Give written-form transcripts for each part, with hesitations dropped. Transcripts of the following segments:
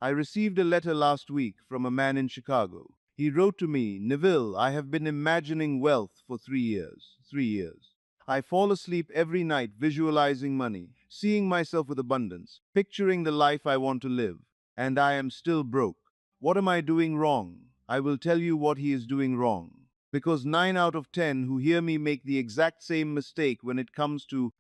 I received a letter last week from a man in Chicago. He wrote to me, Neville, I have been imagining wealth for 3 years. 3 years. I fall asleep every night visualizing money, seeing myself with abundance, picturing the life I want to live, and I am still broke. What am I doing wrong? I will tell you what he is doing wrong. Because 9 out of 10 who hear me make the exact same mistake when it comes to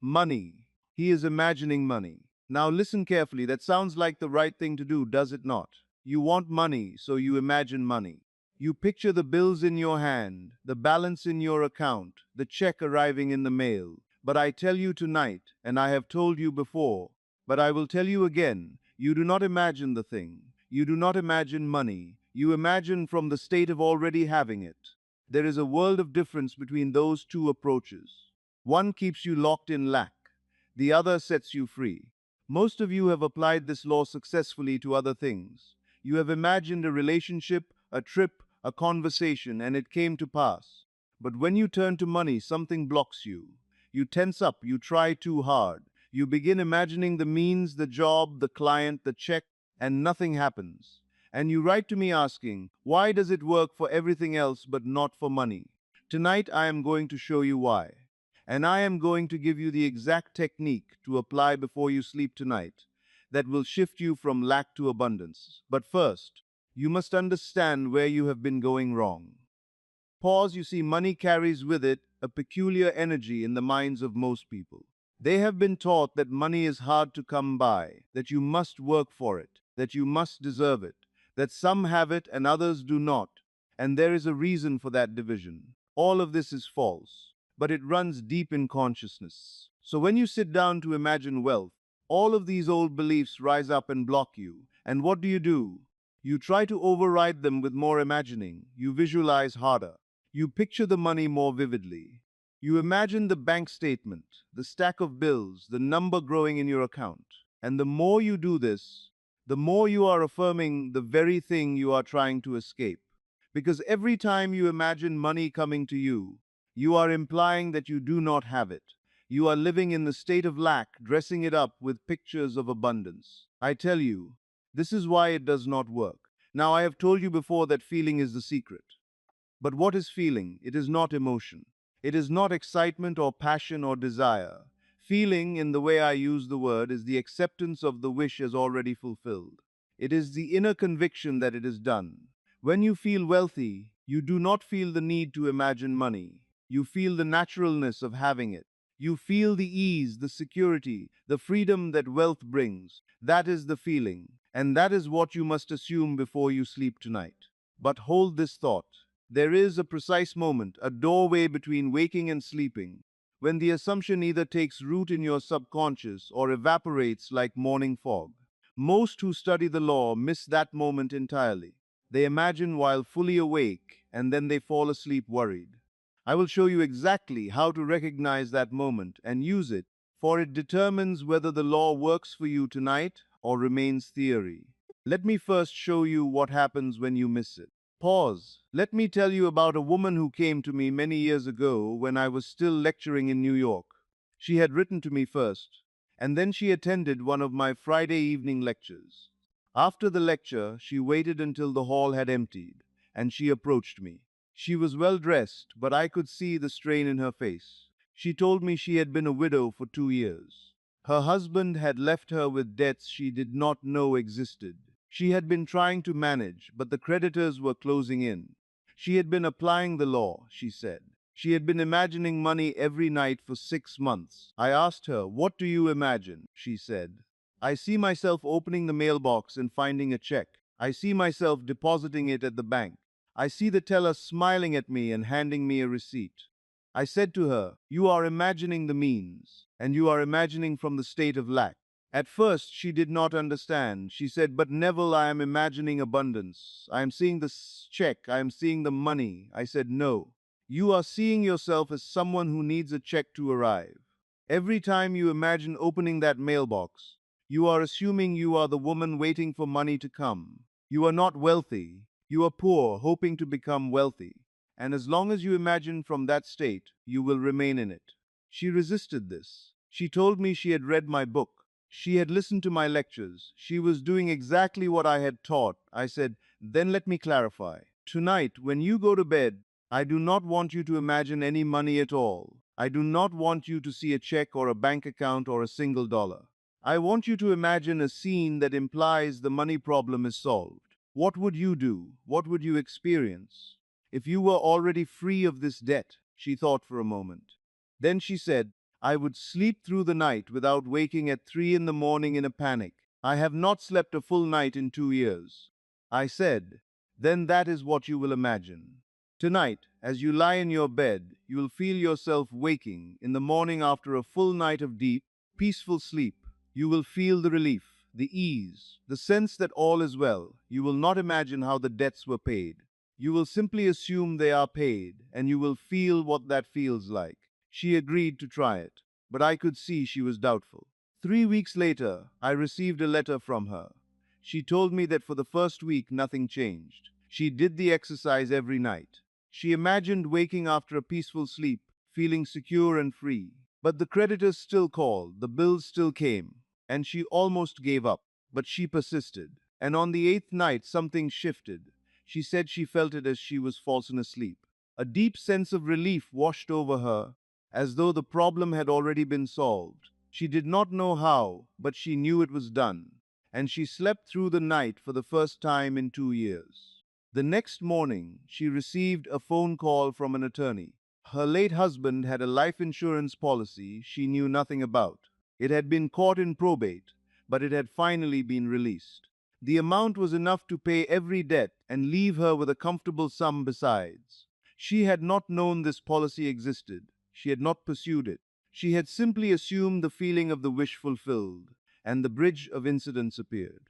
money. He is imagining money. Now listen carefully, that sounds like the right thing to do, does it not? You want money, so you imagine money. You picture the bills in your hand, the balance in your account, the check arriving in the mail. But I tell you tonight, and I have told you before, but I will tell you again, you do not imagine the thing. You do not imagine money. You imagine from the state of already having it. There is a world of difference between those two approaches. One keeps you locked in lack, the other sets you free. Most of you have applied this law successfully to other things. You have imagined a relationship, a trip, a conversation, and it came to pass. But when you turn to money, something blocks you. You tense up, you try too hard. You begin imagining the means, the job, the client, the check, and nothing happens. And you write to me asking, why does it work for everything else but not for money? Tonight I am going to show you why. And I am going to give you the exact technique to apply before you sleep tonight that will shift you from lack to abundance. But first, you must understand where you have been going wrong. Pause, you see, money carries with it a peculiar energy in the minds of most people. They have been taught that money is hard to come by, that you must work for it, that you must deserve it, that some have it and others do not, and there is a reason for that division. All of this is false, but it runs deep in consciousness. So when you sit down to imagine wealth, all of these old beliefs rise up and block you. And what do? You try to override them with more imagining. You visualize harder. You picture the money more vividly. You imagine the bank statement, the stack of bills, the number growing in your account. And the more you do this, the more you are affirming the very thing you are trying to escape. Because every time you imagine money coming to you are implying that you do not have it. You are living in the state of lack, dressing it up with pictures of abundance. I tell you, this is why it does not work. Now, I have told you before that feeling is the secret. But what is feeling? It is not emotion. It is not excitement or passion or desire. Feeling, in the way I use the word, is the acceptance of the wish as already fulfilled. It is the inner conviction that it is done. When you feel wealthy, you do not feel the need to imagine money. You feel the naturalness of having it. You feel the ease, the security, the freedom that wealth brings. That is the feeling, and that is what you must assume before you sleep tonight. But hold this thought. There is a precise moment, a doorway between waking and sleeping, when the assumption either takes root in your subconscious or evaporates like morning fog. Most who study the law miss that moment entirely. They imagine while fully awake, and then they fall asleep worried. I will show you exactly how to recognize that moment and use it, for it determines whether the law works for you tonight or remains theory. Let me first show you what happens when you miss it. Pause. Let me tell you about a woman who came to me many years ago when I was still lecturing in New York. She had written to me first, and then she attended one of my Friday evening lectures. After the lecture, she waited until the hall had emptied, and she approached me. She was well dressed, but I could see the strain in her face. She told me she had been a widow for 2 years. Her husband had left her with debts she did not know existed. She had been trying to manage, but the creditors were closing in. She had been applying the law, she said. She had been imagining money every night for 6 months. I asked her, "What do you imagine?" She said, "I see myself opening the mailbox and finding a check. I see myself depositing it at the bank. I see the teller smiling at me and handing me a receipt." I said to her, "You are imagining the means, and you are imagining from the state of lack." At first, she did not understand. She said, "But Neville, I am imagining abundance. I am seeing the check. I am seeing the money." I said, "No. You are seeing yourself as someone who needs a check to arrive. Every time you imagine opening that mailbox, you are assuming you are the woman waiting for money to come. You are not wealthy. You are poor, hoping to become wealthy. And as long as you imagine from that state, you will remain in it." She resisted this. She told me she had read my book. She had listened to my lectures. She was doing exactly what I had taught. I said, "Then let me clarify. Tonight, when you go to bed, I do not want you to imagine any money at all. I do not want you to see a check or a bank account or a single dollar. I want you to imagine a scene that implies the money problem is solved. What would you do? What would you experience? If you were already free of this debt." She thought for a moment. Then she said, "I would sleep through the night without waking at 3 in the morning in a panic. I have not slept a full night in 2 years." I said, "Then that is what you will imagine. Tonight, as you lie in your bed, you will feel yourself waking in the morning after a full night of deep, peaceful sleep. You will feel the relief, the ease, the sense that all is well. You will not imagine how the debts were paid. You will simply assume they are paid, and you will feel what that feels like." She agreed to try it, but I could see she was doubtful. 3 weeks later, I received a letter from her. She told me that for the first week nothing changed. She did the exercise every night. She imagined waking after a peaceful sleep, feeling secure and free. But the creditors still called, the bills still came, and she almost gave up. But she persisted. And on the eighth night, something shifted. She said she felt it as she was fallen asleep. A deep sense of relief washed over her, as though the problem had already been solved. She did not know how, but she knew it was done, and she slept through the night for the first time in 2 years. The next morning, she received a phone call from an attorney. Her late husband had a life insurance policy she knew nothing about. It had been caught in probate, but it had finally been released. The amount was enough to pay every debt and leave her with a comfortable sum besides. She had not known this policy existed. She had not pursued it. She had simply assumed the feeling of the wish fulfilled, and the bridge of incidents appeared.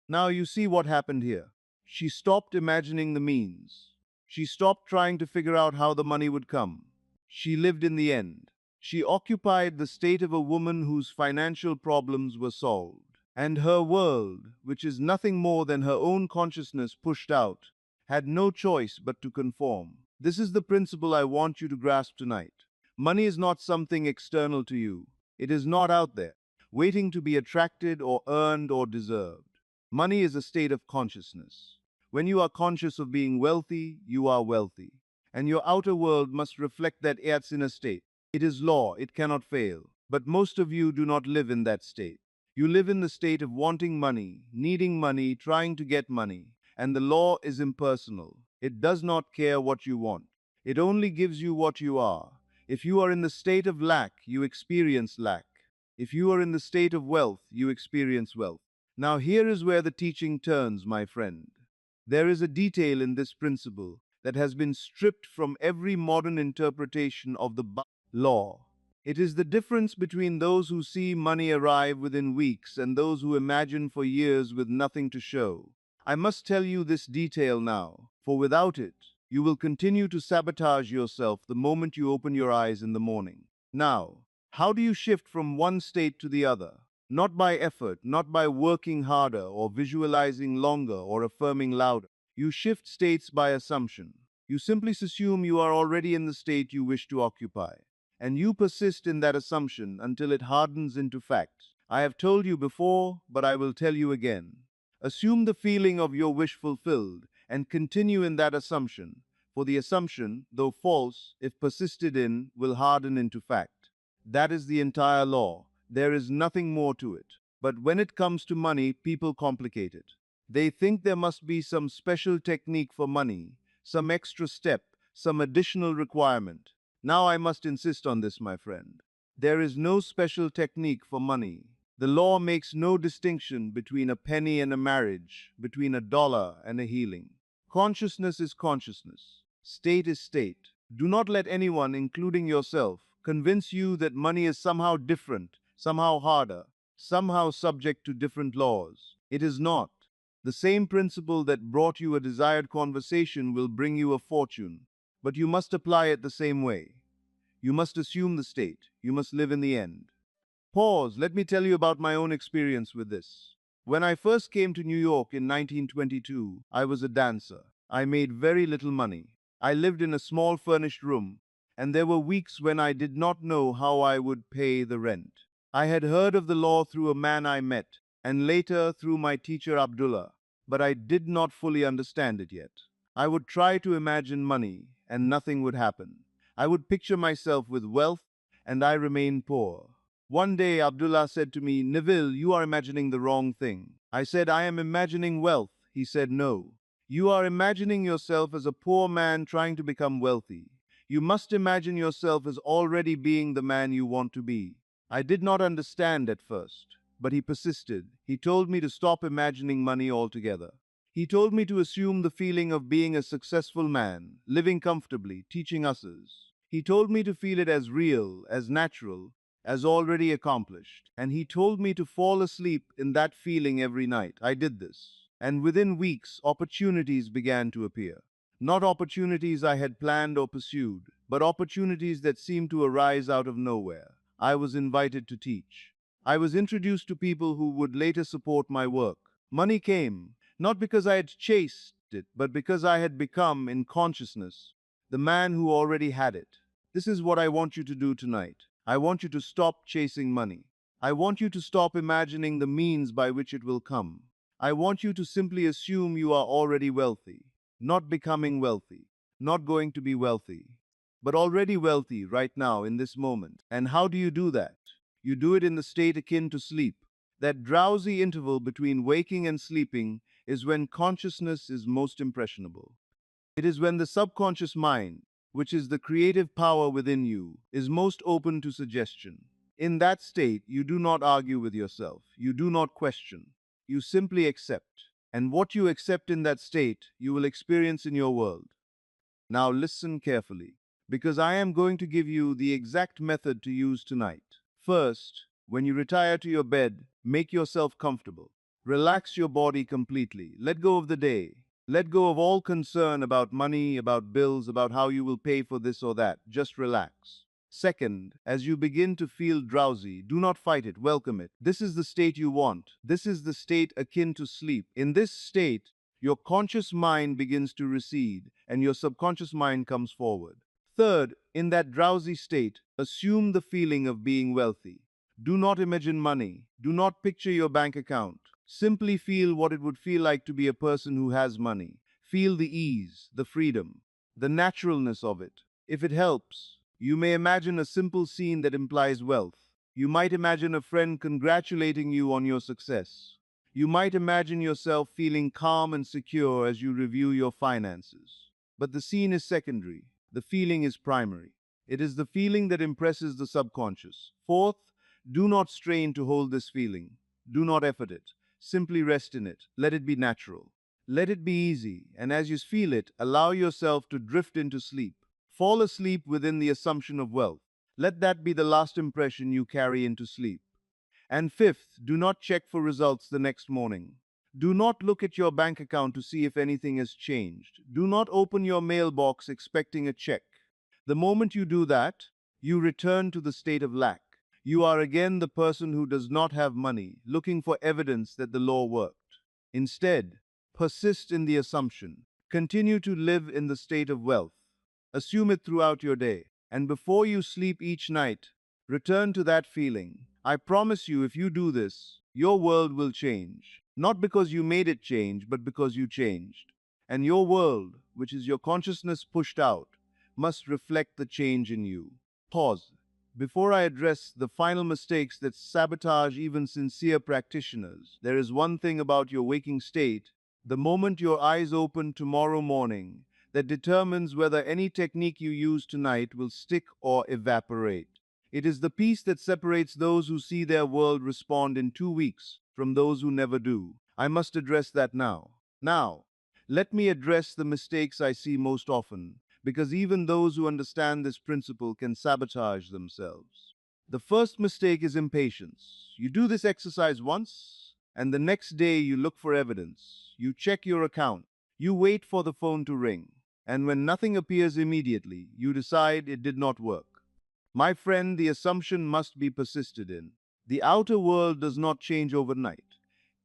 Now you see what happened here. She stopped imagining the means. She stopped trying to figure out how the money would come. She lived in the end. She occupied the state of a woman whose financial problems were solved. And her world, which is nothing more than her own consciousness pushed out, had no choice but to conform. This is the principle I want you to grasp tonight. Money is not something external to you. It is not out there, waiting to be attracted or earned or deserved. Money is a state of consciousness. When you are conscious of being wealthy, you are wealthy. And your outer world must reflect that Earth's inner state. It is law, it cannot fail. But most of you do not live in that state. You live in the state of wanting money, needing money, trying to get money. And the law is impersonal. It does not care what you want. It only gives you what you are. If you are in the state of lack, you experience lack. If you are in the state of wealth, you experience wealth. Now here is where the teaching turns, my friend. There is a detail in this principle that has been stripped from every modern interpretation of the law. It is the difference between those who see money arrive within weeks and those who imagine for years with nothing to show. I must tell you this detail now, for without it, you will continue to sabotage yourself the moment you open your eyes in the morning. Now, how do you shift from one state to the other? Not by effort, not by working harder or visualizing longer or affirming louder. You shift states by assumption. You simply assume you are already in the state you wish to occupy, and you persist in that assumption until it hardens into fact. I have told you before, but I will tell you again. Assume the feeling of your wish fulfilled and continue in that assumption, for the assumption, though false, if persisted in, will harden into fact. That is the entire law. There is nothing more to it. But when it comes to money, people complicate it. They think there must be some special technique for money, some extra step, some additional requirement. Now I must insist on this, my friend. There is no special technique for money. The law makes no distinction between a penny and a marriage, between a dollar and a healing. Consciousness is consciousness. State is state. Do not let anyone, including yourself, convince you that money is somehow different, somehow harder, somehow subject to different laws. It is not. The same principle that brought you a desired conversation will bring you a fortune, but you must apply it the same way. You must assume the state. You must live in the end. Pause. Let me tell you about my own experience with this. When I first came to New York in 1922, I was a dancer. I made very little money. I lived in a small furnished room, and there were weeks when I did not know how I would pay the rent. I had heard of the law through a man I met, and later through my teacher Abdullah, but I did not fully understand it yet. I would try to imagine money, and nothing would happen. I would picture myself with wealth, and I remain poor. One day Abdullah said to me, Neville, you are imagining the wrong thing. I said, I am imagining wealth. He said, no. You are imagining yourself as a poor man trying to become wealthy. You must imagine yourself as already being the man you want to be. I did not understand at first, but he persisted. He told me to stop imagining money altogether. He told me to assume the feeling of being a successful man, living comfortably, teaching others. He told me to feel it as real, as natural, as already accomplished. And he told me to fall asleep in that feeling every night. I did this. And within weeks, opportunities began to appear. Not opportunities I had planned or pursued, but opportunities that seemed to arise out of nowhere. I was invited to teach. I was introduced to people who would later support my work. Money came, not because I had chased it, but because I had become, in consciousness, the man who already had it. This is what I want you to do tonight. I want you to stop chasing money. I want you to stop imagining the means by which it will come. I want you to simply assume you are already wealthy, not becoming wealthy, not going to be wealthy, but already wealthy right now in this moment. And how do you do that? You do it in the state akin to sleep. That drowsy interval between waking and sleeping is when consciousness is most impressionable. It is when the subconscious mind, which is the creative power within you, is most open to suggestion. In that state, you do not argue with yourself. You do not question. You simply accept. And what you accept in that state, you will experience in your world. Now listen carefully, because I am going to give you the exact method to use tonight. First, when you retire to your bed, make yourself comfortable. Relax your body completely. Let go of the day. Let go of all concern about money, about bills, about how you will pay for this or that. Just relax. Second, as you begin to feel drowsy, do not fight it, welcome it. This is the state you want. This is the state akin to sleep. In this state, your conscious mind begins to recede and your subconscious mind comes forward. Third, in that drowsy state, assume the feeling of being wealthy. Do not imagine money. Do not picture your bank account. Simply feel what it would feel like to be a person who has money. Feel the ease, the freedom, the naturalness of it. If it helps, you may imagine a simple scene that implies wealth. You might imagine a friend congratulating you on your success. You might imagine yourself feeling calm and secure as you review your finances. But the scene is secondary. The feeling is primary. It is the feeling that impresses the subconscious. Fourth, do not strain to hold this feeling. Do not effort it. Simply rest in it. Let it be natural. Let it be easy, and as you feel it, allow yourself to drift into sleep. Fall asleep within the assumption of wealth. Let that be the last impression you carry into sleep. And fifth, do not check for results the next morning. Do not look at your bank account to see if anything has changed. Do not open your mailbox expecting a check. The moment you do that, you return to the state of lack. You are again the person who does not have money, looking for evidence that the law worked. Instead, persist in the assumption. Continue to live in the state of wealth. Assume it throughout your day. And before you sleep each night, return to that feeling. I promise you, if you do this, your world will change. Not because you made it change, but because you changed. And your world, which is your consciousness pushed out, must reflect the change in you. Pause. Before I address the final mistakes that sabotage even sincere practitioners, there is one thing about your waking state, the moment your eyes open tomorrow morning, that determines whether any technique you use tonight will stick or evaporate. It is the piece that separates those who see their world respond in 2 weeks from those who never do. I must address that now. Now, let me address the mistakes I see most often, because even those who understand this principle can sabotage themselves. The first mistake is impatience. You do this exercise once, and the next day you look for evidence. You check your account. You wait for the phone to ring. And when nothing appears immediately, you decide it did not work. My friend, the assumption must be persisted in. The outer world does not change overnight.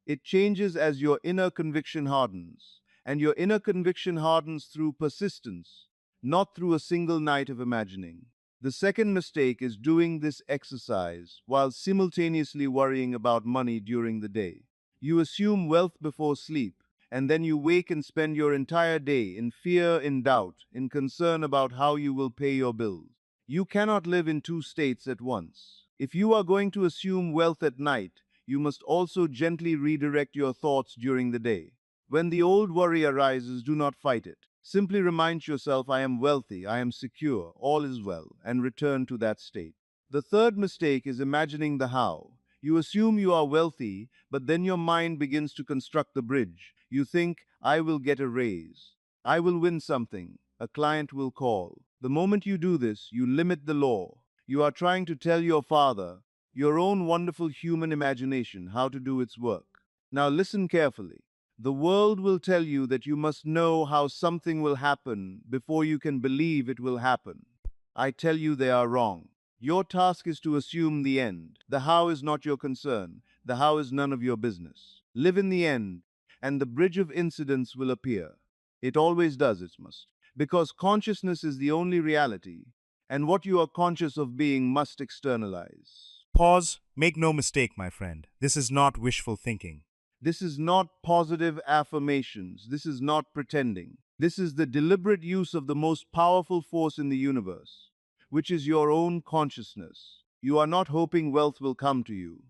It changes as your inner conviction hardens. And your inner conviction hardens through persistence, not through a single night of imagining. The second mistake is doing this exercise while simultaneously worrying about money during the day. You assume wealth before sleep, and then you wake and spend your entire day in fear, in doubt, in concern about how you will pay your bills. You cannot live in two states at once. If you are going to assume wealth at night, you must also gently redirect your thoughts during the day. When the old worry arises, do not fight it. Simply remind yourself, I am wealthy, I am secure, all is well, and return to that state. The third mistake is imagining the how. You assume you are wealthy, but then your mind begins to construct the bridge. You think, I will get a raise. I will win something. A client will call. The moment you do this, you limit the law. You are trying to tell your father, your own wonderful human imagination, how to do its work. Now listen carefully. The world will tell you that you must know how something will happen before you can believe it will happen. I tell you they are wrong. Your task is to assume the end. The how is not your concern. The how is none of your business. Live in the end, and the bridge of incidents will appear. It always does, it must. Because consciousness is the only reality, and what you are conscious of being must externalize. Pause. Make no mistake, my friend. This is not wishful thinking. This is not positive affirmations. This is not pretending. This is the deliberate use of the most powerful force in the universe, which is your own consciousness. You are not hoping wealth will come to you.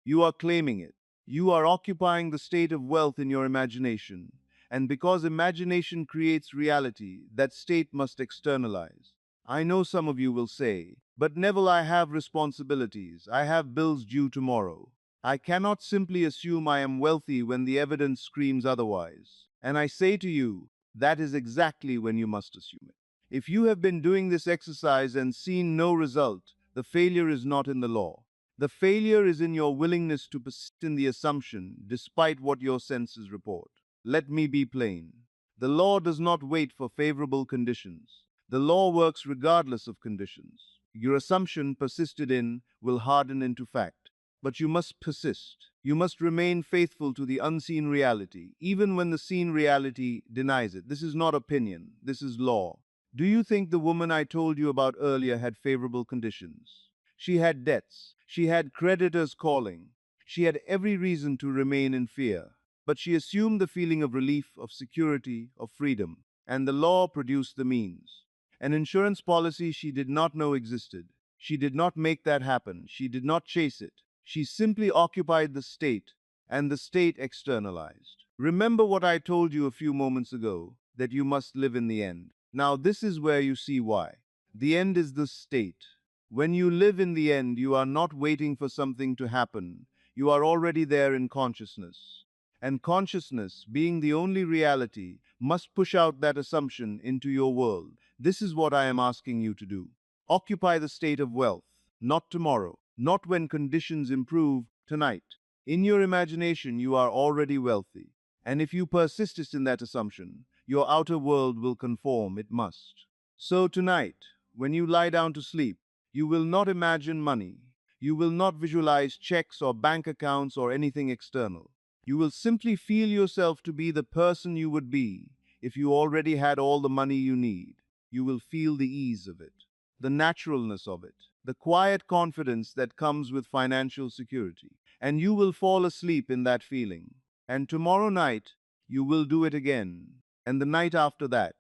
You are claiming it. You are occupying the state of wealth in your imagination. And because imagination creates reality, that state must externalize. I know some of you will say, but Neville, I have responsibilities. I have bills due tomorrow. I cannot simply assume I am wealthy when the evidence screams otherwise. And I say to you, that is exactly when you must assume it. If you have been doing this exercise and seen no result, the failure is not in the law. The failure is in your willingness to persist in the assumption despite what your senses report. Let me be plain. The law does not wait for favorable conditions. The law works regardless of conditions. Your assumption persisted in will harden into fact. But you must persist. You must remain faithful to the unseen reality, even when the seen reality denies it. This is not opinion, this is law. Do you think the woman I told you about earlier had favorable conditions? She had debts. She had creditors calling. She had every reason to remain in fear. But she assumed the feeling of relief, of security, of freedom. And the law produced the means. An insurance policy she did not know existed. She did not make that happen. She did not chase it. She simply occupied the state, and the state externalized. Remember what I told you a few moments ago, that you must live in the end. Now, this is where you see why. The end is the state. When you live in the end, you are not waiting for something to happen. You are already there in consciousness. And consciousness, being the only reality, must push out that assumption into your world. This is what I am asking you to do. Occupy the state of wealth, not tomorrow, not when conditions improve, tonight. In your imagination, you are already wealthy. And if you persist in that assumption, your outer world will conform, it must. So tonight, when you lie down to sleep, you will not imagine money. You will not visualize checks or bank accounts or anything external. You will simply feel yourself to be the person you would be if you already had all the money you need. You will feel the ease of it, the naturalness of it, the quiet confidence that comes with financial security. And you will fall asleep in that feeling. And tomorrow night, you will do it again. And the night after that.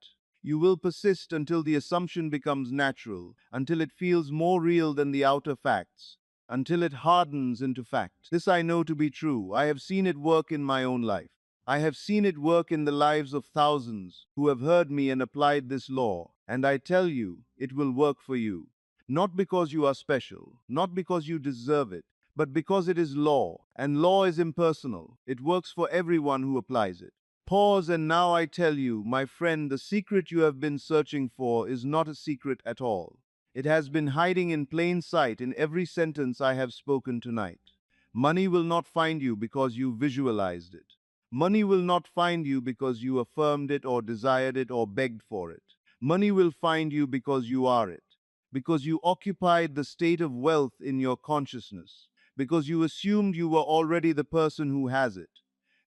You will persist until the assumption becomes natural, until it feels more real than the outer facts, until it hardens into fact. This I know to be true. I have seen it work in my own life. I have seen it work in the lives of thousands who have heard me and applied this law, and I tell you, it will work for you. Not because you are special, not because you deserve it, but because it is law, and law is impersonal. It works for everyone who applies it. Pause, and now I tell you, my friend, the secret you have been searching for is not a secret at all. It has been hiding in plain sight in every sentence I have spoken tonight. Money will not find you because you visualized it. Money will not find you because you affirmed it or desired it or begged for it. Money will find you because you are it, because you occupied the state of wealth in your consciousness, because you assumed you were already the person who has it.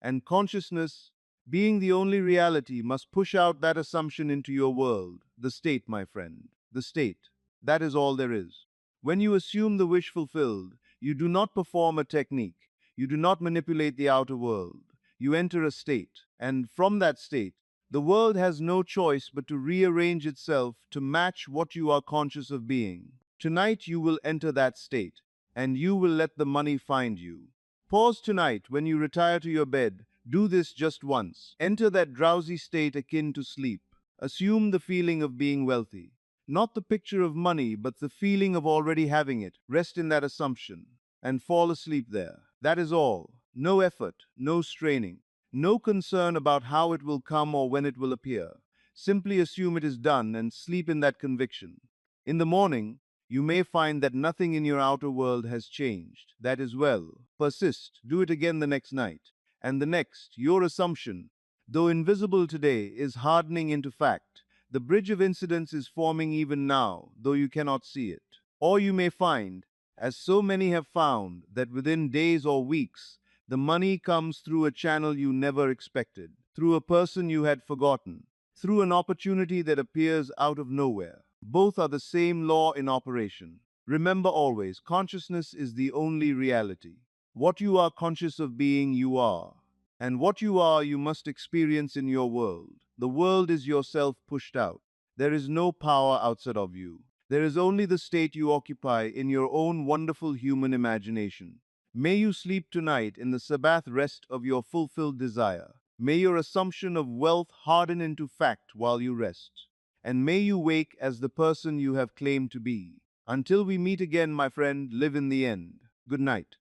And consciousness, being the only reality, must push out that assumption into your world. The state, my friend. The state. That is all there is. When you assume the wish fulfilled, you do not perform a technique. You do not manipulate the outer world. You enter a state, and from that state, the world has no choice but to rearrange itself to match what you are conscious of being. Tonight you will enter that state, and you will let the money find you. Pause tonight when you retire to your bed. Do this just once. Enter that drowsy state akin to sleep. Assume the feeling of being wealthy. Not the picture of money, but the feeling of already having it. Rest in that assumption and fall asleep there. That is all. No effort, no straining, no concern about how it will come or when it will appear. Simply assume it is done and sleep in that conviction. In the morning, you may find that nothing in your outer world has changed. That is well. Persist. Do it again the next night. And the next, your assumption, though invisible today, is hardening into fact. The bridge of incidents is forming even now, though you cannot see it. Or you may find, as so many have found, that within days or weeks, the money comes through a channel you never expected, through a person you had forgotten, through an opportunity that appears out of nowhere. Both are the same law in operation. Remember always, consciousness is the only reality. What you are conscious of being, you are. And what you are, you must experience in your world. The world is yourself pushed out. There is no power outside of you. There is only the state you occupy in your own wonderful human imagination. May you sleep tonight in the Sabbath rest of your fulfilled desire. May your assumption of wealth harden into fact while you rest. And may you wake as the person you have claimed to be. Until we meet again, my friend, live in the end. Good night.